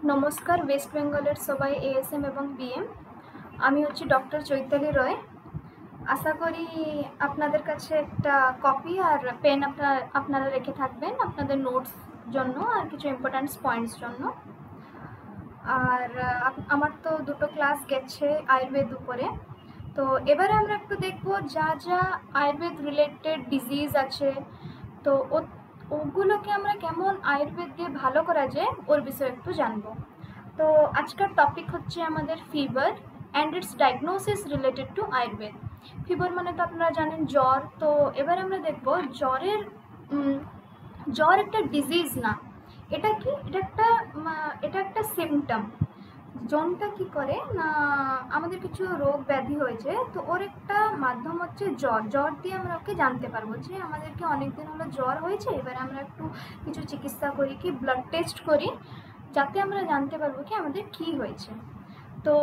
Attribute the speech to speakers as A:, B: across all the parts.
A: नमस्कार वेस्ट बेंगलेर सबाई एएसएम एवं बीएम आमी होच्छी डॉक्टर चैताली रॉय। आशा करी आपनादेर काछे एकटा कपि और पेन आपनारा रेखे थाकबेन आपनादेर नोट्स जन्नो और किछु इम्पोर्टेंट पॉइंट्स जन्नो। और आमार तो दुटो क्लास गेछे आयुर्वेद उपरे, तो एबारे आमरा एकटु देखबो जा जा आयुर्वेद रिलेटेड डिजिज आछे तो ওগুলোকে আমরা কেমন আয়ুর্বেদ দিয়ে ভালো করা যায় ওর বিষয়ে একটু জানবো। তো আজকের টপিক হচ্ছে আমাদের fever and it's diagnosis related to Ayurveda. Fever মানে তো আপনারা জানেন জ্বর। তো এবার আমরা দেখবো জ্বর একটা ডিজিজ না, এটা কি, এটা একটা সিমটম। জ্বরটা কি করে না, আমাদের কিছু রোগ ব্যাধি হয়েছে তো ওর একটা মাধ্যম হচ্ছে জ্বর। জ্বর দিয়ে আমরা ওকে জানতে পারবো যে আমাদেরকে অনেক দিন হলো জ্বর হয়েছে, এবার আমরা একটু কিছু চিকিৎসা করি, কি ব্লাড টেস্ট করি, যাতে আমরা জানতে পারবো কি আমাদের কি হয়েছে। তো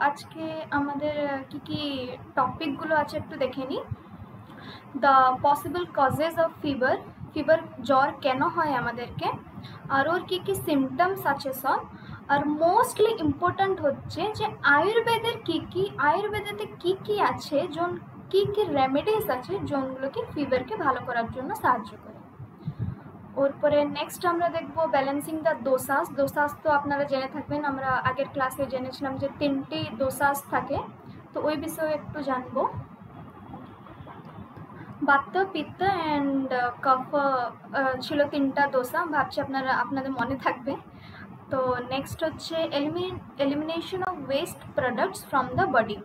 A: আজকে আমাদের কি কি টপিকগুলো আছে একটু দেখে নিই। The possible causes of fever, fever জ্বর কেন হয় আমাদেরকে, আর ওর কি কি সিমটমস আছে সব। আর মোস্টলি ইম্পর্ট্যান্ট হচ্ছে যে আয়ুর্বেদেতে কি কি আছে, কি কি রেমেডিস আছে যোনগুলোকে ফিভারকে ভালো করার জন্য সাহায্য করে। ওরপরে নেক্সট আমরা দেখবো ব্যালেন্সিং দ্য দোসাস। দোসাস তো আপনারা জেনে থাকবেন, আমরা আগের ক্লাসে জেনেছিলাম যে 3টি দোসাস থাকে, তো ওই বিষয়ে একটু জানবো। বাত, পিত্ত অ্যান্ড কফ ছিল 3টা দোসা, ভাবছি আপনাদের মনে থাকবে। তো নেক্সট হচ্ছে elimination of waste products from the body.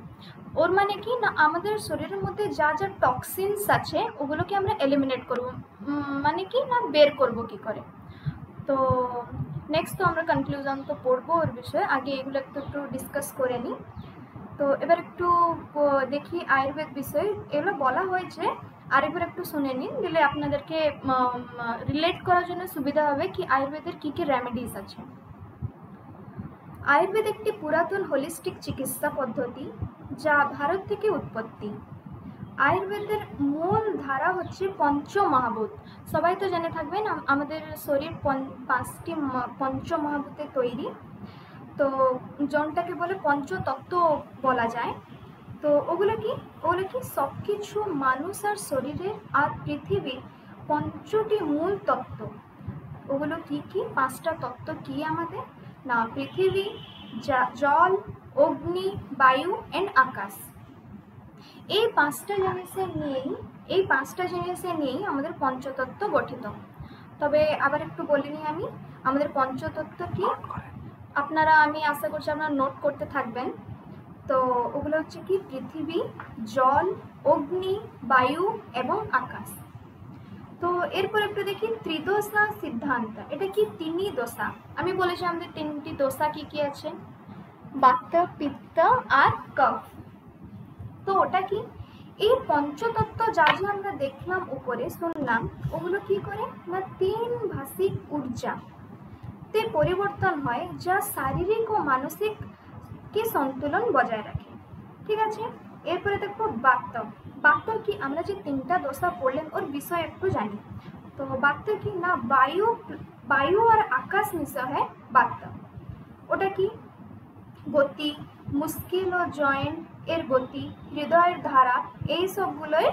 A: ওর মানে কি না, আমাদের শরীরের মধ্যে যা যা টক্সিনস আছে ওগুলোকে আমরা এলিমিনেট করব, মানে কি না বের করব কি করে। তো নেক্সট তো আমরা কনক্লুশন তো পড়বো ওর বিষয়ে, আগে এগুলো একটু ডিসকাস করে নিই। তো এবার একটু দেখি আয়ুর্বেদ বিষয়ে, এগুলো বলা হয়েছে আরেকবার একটু শুনে নিন, দিলে আপনাদেরকে রিলেট করার জন্য সুবিধা হবে কি আয়ুর্বেদের কী কী রেমেডিস আছে। আয়ুর্বেদ একটি পুরাতন হোলিস্টিক চিকিৎসা পদ্ধতি যা ভারত থেকে উৎপত্তি। আয়ুর্বেদের মূল ধারা হচ্ছে পঞ্চমহাভূত। সবাই তো জেনে থাকবেন আমাদের শরীর 5টি পঞ্চমহাভূতে তৈরি, তো জনটাকে বলে পঞ্চতত্ত্ব বলা যায়। তো ওগুলো কি সব কিছু মানুষ আর শরীরের আর পৃথিবীর 5টি মূল তত্ত্ব। ওগুলো কি কি 5টা তত্ত্ব কি আমাদের না, পৃথিবী, জল, অগ্নি, বায়ু অ্যান্ড আকাশ। এই 5টা জিনিসে নিয়েই আমাদের পঞ্চতত্ত্ব গঠিত। তবে আবার একটু বলিনি আমি, আমাদের পঞ্চতত্ত্ব কি আপনারা, আমি আশা করছি আপনারা নোট করতে থাকবেন। তো ওগুলো হচ্ছে কি পৃথিবী, জল, অগ্নি, বায়ু এবং আকাশ। তো এরপর একটু দেখি ত্রিদোষা সিদ্ধান্ত। এটা কি 3ই দোষা। আমি বলেছি আমাদের 3টি দোষা কি কি আছে, বাত, পিত্ত আর কফ। তো ওটা কি, এই পঞ্চতত্ত্ব যা যা আমরা দেখলাম উপরে শুনলাম, ওগুলো কি করে না 3 ভাষিক ঊর্জাতে পরিবর্তন হয়, যা শারীরিক ও মানসিক কি সন্তুলন বজায় রাখে। ঠিক আছে, এরপরে দেখো বাত। বাত কি, আমরা যে 3টা দোষা পড়লেন ওর বিষয় একটু জানি। তো বাত কি না, বায়ু আর আকাশ মিশা হয় বাত। ওটা কি গতি, মুশকিল ও জয়েন্ট এর গতি, হৃদয়ের ধারা, এই সবগুলোই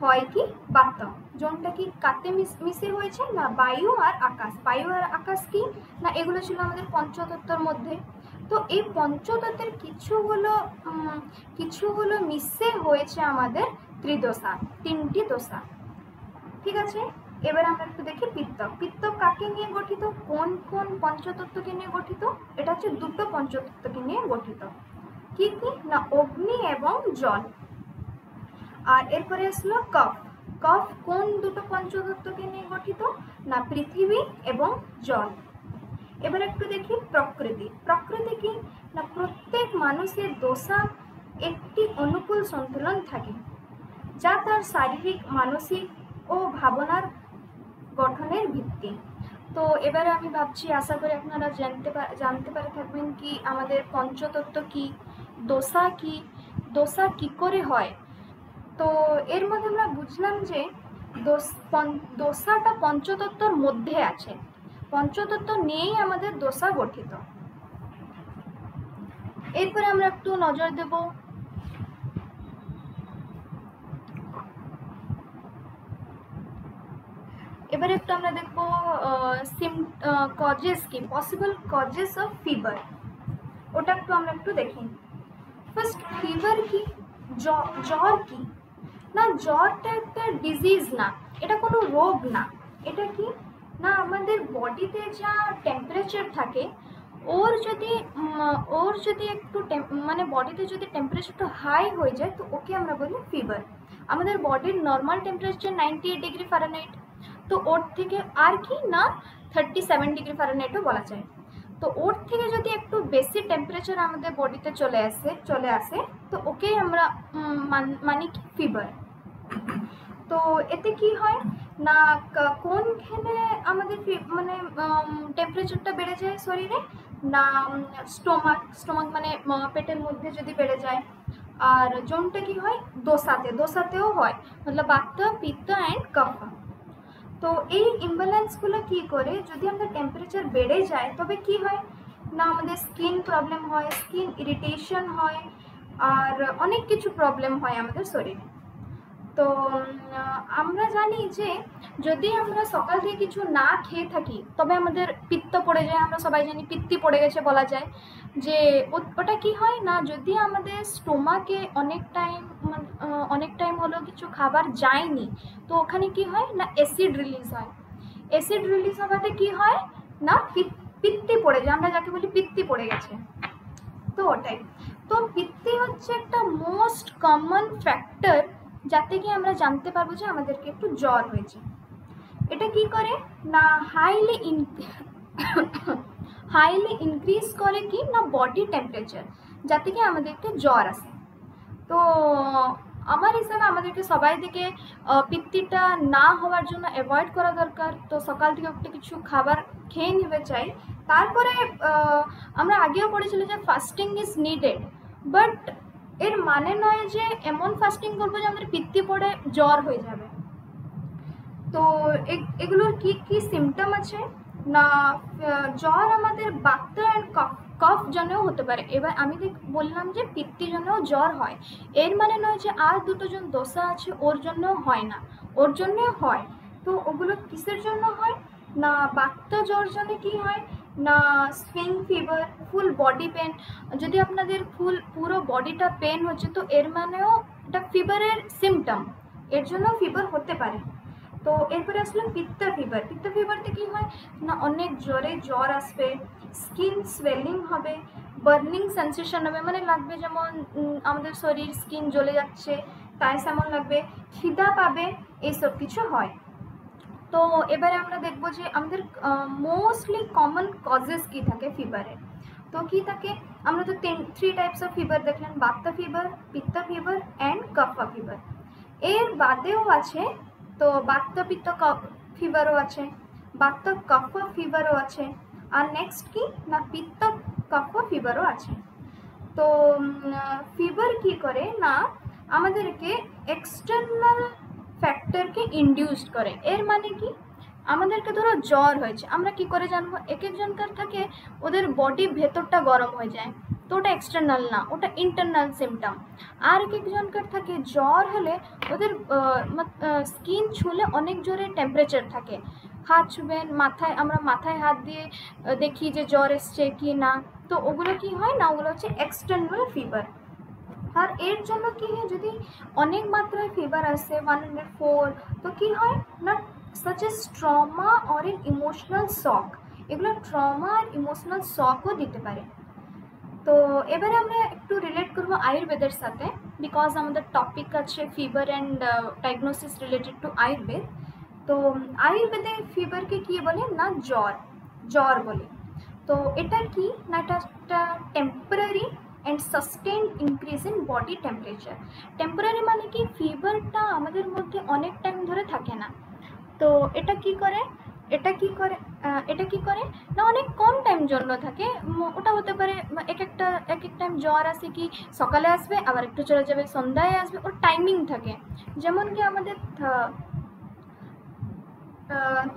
A: হয় কি বাত। যোনটা কি কাতে মিশে হয়েছে না বায়ু আর আকাশ। বায়ু আর আকাশ কি না, এগুলো ছিল আমাদের পঞ্চতত্ত্বের মধ্যে। তো এই পঞ্চতত্ত্বের কিছুগুলো মিশে হয়েছে আমাদের ত্রিদোষা, 3টি দোষা। ঠিক আছে, এবার আমরা একটু দেখি পিত্ত। পিত্ত কাকে নিয়ে গঠিত, কোন কোন পঞ্চতত্ত্বকে নিয়ে গঠিত। এটা হচ্ছে 2টো পঞ্চতত্ত্বকে নিয়ে গঠিত। কি কি না, অগ্নি এবং জল। আর এরপরে আসলো কফ। কফ কোন 2টো পঞ্চতত্ত্বকে নিয়ে গঠিত না, পৃথিবী এবং জল। এবার একটু দেখি প্রকৃতি। প্রকৃতি কি না, প্রত্যেক মানুষের দোষা একটি অনুকূল সন্তুলন থাকে, যা তার শারীরিক, মানসিক ও ভাবনার গঠনের ভিত্তি। তো এবারে আমি ভাবছি, আশা করি আপনারা জানতে পারে থাকবেন কি আমাদের পঞ্চতত্ত্ব কি, দোষা কি করে হয়। তো এর মধ্যে আমরা বুঝলাম যে দোষাটা পঞ্চতত্ত্বর মধ্যে আছে, পঞ্চতত্ত্ব নিয়েই আমাদের দোষা গঠিত। এরপরে আমরা একটু নজর দেব এবারে একটু আমরা দেখব কজেস কি, পসিবল কজেস অফ ফিভার, ওটা একটু আমরা একটু দেখি। ফার্স্ট, ফিভার কি, জ্বর কি না, জ্বরটা একটা ডিজিজ না, এটা কোনো রোগ না। এটা কি না, আমাদের বডিতে যা টেম্পারেচার থাকে ওর যদি একটু মানে বডিতে যদি টেম্পারেচারটা হাই হয়ে যায় তো ওকে আমরা বলি ফিভার। আমাদের বডির নর্মাল টেম্পারেচার 98°F, তো ওর থেকে আর কি না 37°F বলা যায়। তো ওর থেকে যদি একটু বেশি টেম্পারেচার আমাদের বডিতে চলে আসে তো ওকেই আমরা মানি কি ফিভার। তো এতে কি হয় না, কোনখানে আমাদের মানে টেম্পারেচারটা বেড়ে যায় শরীরে না, স্টোমাক মানে পেটের মধ্যে যদি বেড়ে যায়। আর জোনটা কি হয় দোসাতেও হয়, মতলব বাত পিত্ত অ্যান্ড কফ। তো এই ইমব্যালেন্সগুলো কি করে, যদি আমাদের টেম্পারেচার বেড়ে যায় তবে কি হয় না, আমাদের স্কিন প্রবলেম হয়, স্কিন ইরিটেশন হয়, আর অনেক কিছু প্রবলেম হয় আমাদের শরীরে। তো আমরা জানি যে যদি আমরা সকাল থেকে কিছু না খেয়ে থাকি তবে আমাদের পিত্ত পড়ে যায়, আমরা সবাই জানি পিত্তি পড়ে গেছে বলা যায়। যে ওটা কি হয় না, যদি আমাদের স্টোমাকে অনেক টাইম হলো কিছু খাবার যায়নি তো ওখানে কি হয় না অ্যাসিড রিলিজ হয়। অ্যাসিড রিলিজ হওয়াতে কি হয় না পিত্তি পড়ে যায়, আমরা যাকে বলি পিত্তি পড়ে গেছে। তো ওটাই, তো পিত্তি হচ্ছে একটা মোস্ট কমন ফ্যাক্টর যাতে কি আমরা জানতে পারবো যে আমাদেরকে একটু জ্বর হয়েছে। এটা কি করে না হাইলি ইনক্রিজ করে কি না বডি টেম্পারেচার, যাতে কি আমাদেরকে জ্বর আসে। তো আমার হিসাবে আমাদেরকে সবাই থেকে পিত্তিটা না হওয়ার জন্য অ্যাভয়েড করা দরকার। তো সকাল থেকে একটা কিছু খাবার খেয়ে নিতে চাই। তারপরে আমরা আগেও পড়েছিল যে ফাস্টিং ইজ নিডেড, বাট এর মানে নয় যে এমন ফাস্টিং করবো যে আমাদের পিত্তি পড়ে জ্বর হয়ে যাবে। তো এগুলোর কি কি সিমটম আছে না, জ্বর আমাদের বাত অ্যান্ড কফ জন্যও হতে পারে। এবার আমি বললাম যে পিত্তি জন্যও জ্বর হয়, এর মানে নয় যে আর দুটো জন দোসা আছে ওর জন্যও হয় না, ওর জন্যও হয়। তো ওগুলো কিসের জন্য হয় না, বাত জ্বর জন্য কি হয় না spring fever, full body pain. যদি আপনাদের পুরো বডিটা পেন হচ্ছে তো এর মানেও এটা ফিভারের সিমটম, এর জন্য ফিভার হতে পারে। তো এরপরে আসলাম পিত্ত ফিভারতে কি হয় না অনেক জোরে জ্বর আসবে, স্কিন সোয়েলিং হবে, বার্নিং সেন্সেশন হবে, মানে লাগবে যেমন আমাদের শরীর স্কিন জ্বলে যাচ্ছে তাই তেমন লাগবে, খিদা পাবে, এইসব কিছু হয়। তো এবারে আমরা দেখবো যে আমাদের মোস্টলি কমন কজেস কি থাকে ফিভারের। তো কি থাকে, আমরা তো 3 টাইপস অফ ফিভার দেখলেন, বাত ফিভার, পিত্ত ফিভার অ্যান্ড কফা ফিভার। এর বাদেও আছে, তো বাত পিত্ত ফিভারও আছে, বাত কফ ফিভারও আছে, আর নেক্সট কি না পিত্ত কফ ফিভারও আছে। তো ফিভার কি করে না আমাদেরকে এক্সটার্নাল ফ্যাক্টরকে ইনডিউসড করে। এর মানে কি, আমাদেরকে ধরো জ্বর হয়েছে, আমরা কি করে জানবো, এক একজনকার থাকে ওদের বডি ভেতরটা গরম হয়ে যায়, তো ওটা এক্সটার্নাল না, ওটা ইন্টারনাল সিমটম। আর এক একজনকার থাকে জ্বর হলে ওদের স্কিন ছুলে অনেক জোরে টেম্পারেচার থাকে, হাত ছুবেন মাথায়, আমরা মাথায় হাত দিয়ে দেখি যে জ্বর এসছে কি না, তো ওগুলো কি হয় না ওগুলো হচ্ছে এক্সটার্নাল ফিভার। আর এর জন্য কি হয়, যদি অনেক মাত্রায় ফিভার আসে 104, তো কি হয় না such as trauma or an emotional shock, এগুলো ট্রমা আর ইমোশনাল শকও দিতে পারে। তো এবারে আমরা একটু রিলেট করবো আয়ুর্বেদের সাথে, বিকজ আমাদের টপিক আছে fever and diagnosis related to Ayurveda. তো আয়ুর্বেদে ফিভারকে কি বলে না জ্বর বলে। তো এটা কি না এটা একটা temporary and sustained increase in body temperature. Temporary মানে কি ফিভারটা আমাদের মধ্যে অনেক টাইম ধরে থাকে না। তো এটা কি করে না অনেক কম টাইম জন্য থাকে। ওটা হতে পারে এক এক টাইম জ্বর আসে কি সকালে আসবে আবার একটু চলে যাবে, সন্ধ্যায় আসবে, ওর টাইমিং থাকে। যেমন কি আমাদের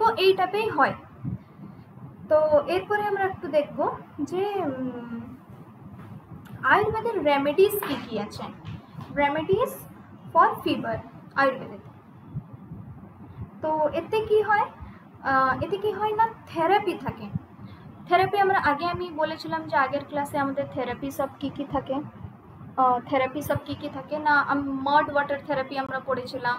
A: তো এই টাইপেই হয়। তো এরপরে আমরা একটু দেখব যে আয়ুর্বেদের রেমেডিস কি আছে? রেমেডিস ফর ফিভার আয়ুর্বেদে। তো এতে কি হয় না, থেরাপি থাকে। থেরাপি আমি বলেছিলাম যে আগের ক্লাসে আমাদের থেরাপি সব কি থাকে, না মাড ওয়াটার থেরাপি আমরা পড়েছিলাম,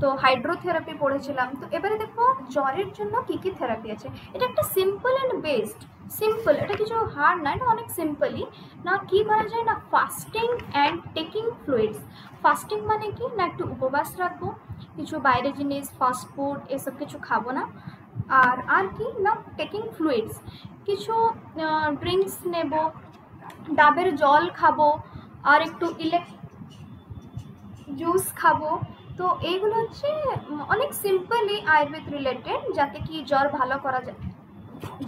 A: তো হাইড্রোথেরাপি পড়েছিলাম। তো এবারে দেখো জ্বরের জন্য কি থেরাপি আছে। এটা একটা সিম্পল অ্যান্ড বেসড, সিম্পল, এটা কিছু হার্ড না, এটা অনেক সিম্পলই। না কি করা যায় না, fasting and taking fluids. Fasting মানে কি না, একটু উপবাস রাখবো, কিছু বাইরে জিনিস ফাস্ট ফুড এসব কিছু খাবো না। আর কি না, টেকিং ফ্লুইডস, কিছু ড্রিঙ্কস নেব, ডাবের জল খাবো, আর একটু জুস খাবো। তো এইগুলো হচ্ছে অনেক সিম্পলি আয়ুর্বেদ রিলেটেড, যাতে কি জ্বর ভালো করা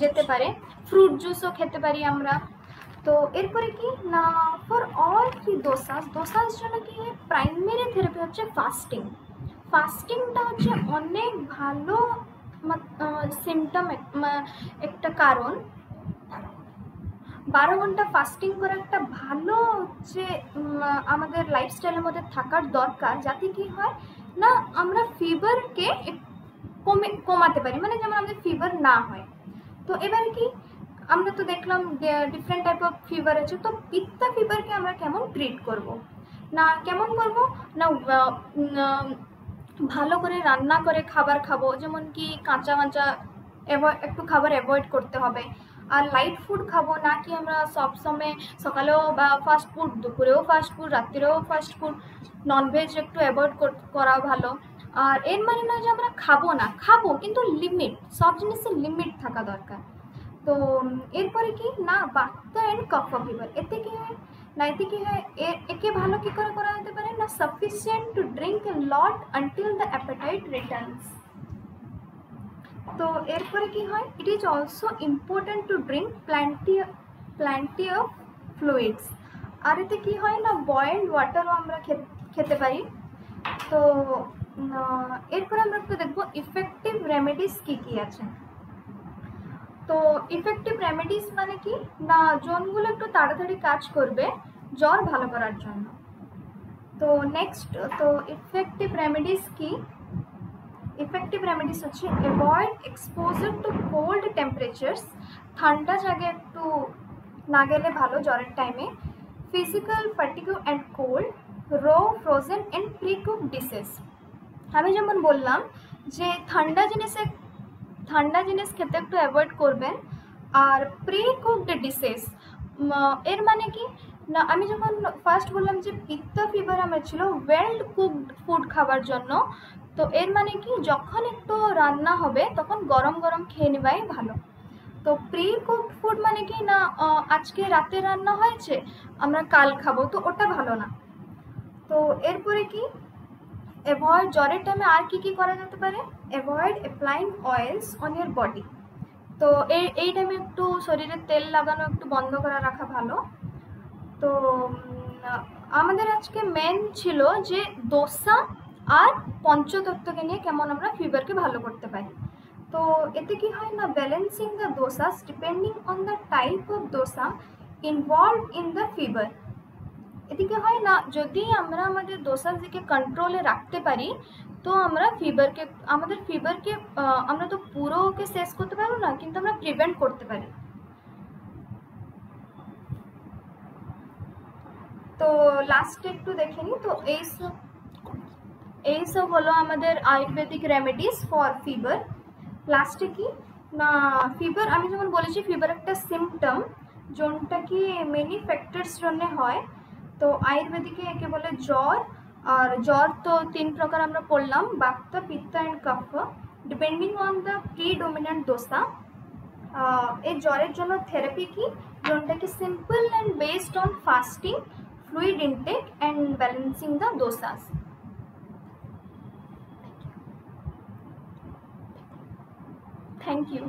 A: যেতে পারে। ফ্রুট জুসও খেতে পারি আমরা। তো এরপরে কি না, ফর অল কি দোসাস জন্য কি প্রাইমারি থেরাপি হচ্ছে ফাস্টিং। ফাস্টিংটা হচ্ছে অনেক ভালো সিমটম একটা কারণ। 12 ঘন্টা ফাস্টিং করা একটা ভালো হচ্ছে আমাদের লাইফস্টাইলের মধ্যে থাকার দরকার, যাতে কি হয় না আমরা ফিভারকে কমাতে পারি, মানে যেমন আমাদের ফিভার না হয়। তো এবারে কি আমরা তো দেখলাম ডিফারেন্ট টাইপ অফ ফিভার আছে, তো পিত্তা ফিভারকে আমরা কেমন ট্রিট করব না, ভালো করে রান্না করে খাবার খাবো, যেমন কি কাঁচা একটু খাবার অ্যাভয়েড করতে হবে। আর লাইট ফুড খাবো না, কি আমরা সবসময় সকালেও বা ফাস্ট ফুড, দুপুরেও ফাস্ট ফুড, রাত্রিরেও ফাস্ট ফুড, ননভেজ একটু অ্যাভয়েড করা ভালো। আর এর মানে না যে আমরা খাবো, কিন্তু লিমিট, সব জিনিসের লিমিট থাকা দরকার। তো এরপরে কি না, বাত্তা অ্যান্ড কফ ফিভার, এতে কি হয় একে ভালো কি করে করা যেতে পারে না, sufficient to drink a lot until the appetite returns. তো এরপরে কি হয়, it is also important to drink plenty of fluids. আর এতে কি হয় না, বয়েলড ওয়াটারও আমরা খেতে পারি। তো এরপরে আমরা একটু দেখবো ইফেক্টিভ রেমেডিস কি আছে। তো ইফেক্টিভ রেমেডিস মানে কি না, জোনগুলো একটু তাড়াতাড়ি কাজ করবে জ্বর ভালো করার জন্য। তো নেক্সট, তো ইফেক্টিভ রেমেডিস কি, ইফেক্টিভ রেমেডিস হচ্ছে avoid exposure two cold temperatures, ঠান্ডা জায়গায় একটু না গেলে ভালো জ্বরের টাইমে। ফিজিক্যাল ফ্যাটিগ অ্যান্ড কোল্ড, র frozen and pre cook dishes. আমি যেমন বললাম যে ঠান্ডা জিনিস খেতে একটু অ্যাভয়েড করবেন। আর প্রি কুকড ডিশেস এর মানে কি না, আমি যখন ফার্স্ট বললাম যে পিত্ত ফিভার আমার ছিল ওয়েল কুকড ফুড খাবার জন্য, তো এর মানে কি যখন একটু রান্না হবে তখন গরম গরম খেয়ে নেওয়াই ভালো। তো প্রি কুকড ফুড মানে কি না, আজকে রাতে রান্না হয়েছে আমরা কাল খাবো, তো ওটা ভালো না। তো এরপরে কি অ্যাভয়েড, জ্বরের টাইমে আর কি করা যেতে পারে, avoid applying oils on year body. তো এই টাইমে একটু শরীরে তেল লাগানো একটু বন্ধ করে রাখা ভালো। তো আমাদের আজকে মেন ছিল যে দোসা আর পঞ্চতত্ত্বকে নিয়ে কেমন আমরা ফিভারকে ভালো করতে পারি। তো এতে কি হয় না, balancing the doshas depending on the type of dosha involve in the fever. এদিকে হয় না, যদি আমরা আমাদের দোসার দিকে কন্ট্রোলে রাখতে পারি, তো আমরা আমাদের ফিভারকে আমরা তো পুরো ওকে শেষ করতে পারবো না, কিন্তু আমরা প্রিভেন্ট করতে পারি। তো লাস্টে একটু দেখে নিই। তো এইসব হলো আমাদের আয়ুর্বেদিক রেমেডিস ফর ফিভার। লাস্টে কি না, ফিভার আমি যেমন বলেছি ফিভার একটা সিমটম, যোনটা কি মেনি ফ্যাক্টরস জন্য হয়। তো আয়ুর্বেদিকে একে বলে জ্বর। আর জ্বর তো 3 প্রকার আমরা পড়লাম, বাত, পিত্ত and cough, depending on the predominant dosa. এই জ্বরের জন্য থেরাপি কি, যোনটা কি simple and based on fasting, fluid intake and balancing the dosas. Thank you.